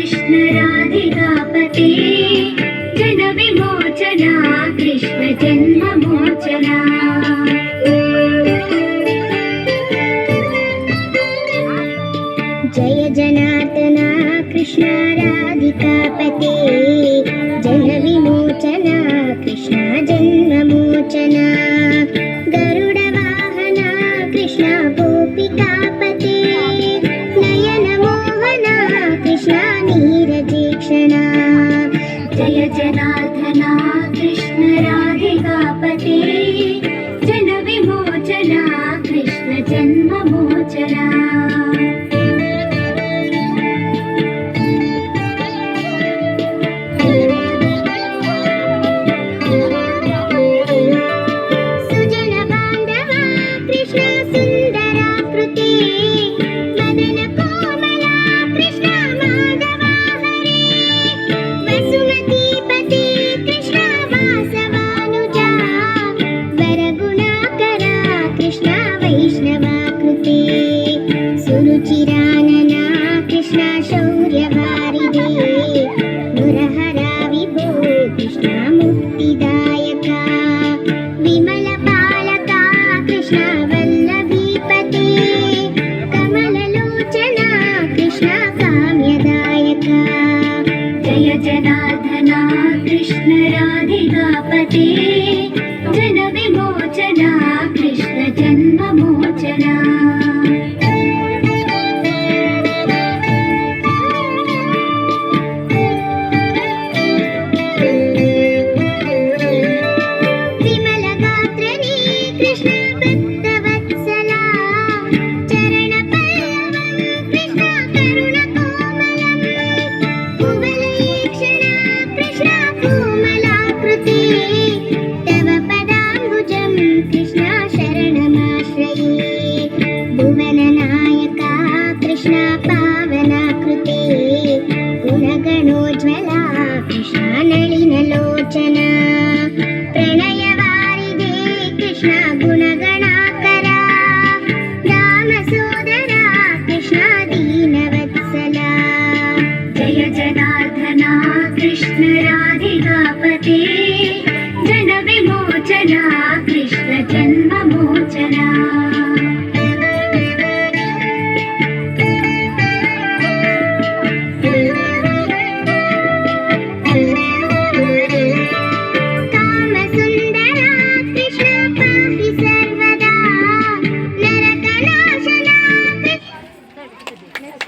कृष्ण राधिकापते जन विमोचना कृष्ण जन्म मोचना। जय जनार्दना कृष्ण राधिकापते जन विमोचना कृष्ण जन्म मोचना। गरुड वाहना कृष्ण गोपिकापते नयन मोहना कृष्ण नीरजेक्षणा। जय जनार्दना कृष्ण राधिकापते जन विमोचना कृष्ण जन्म मोचना। सुरुचिरानना कृष्ण शौर्यवारिधे मुरहरा विभो कृष्ण मुक्तिदायका। विमलपालका कृष्ण वल्लभीपते कमललोचना कृष्ण काम्यदायका। जय जनार्दना कृष्ण राधिकापते जन विमोचना कृष्ण जन्म मोचना।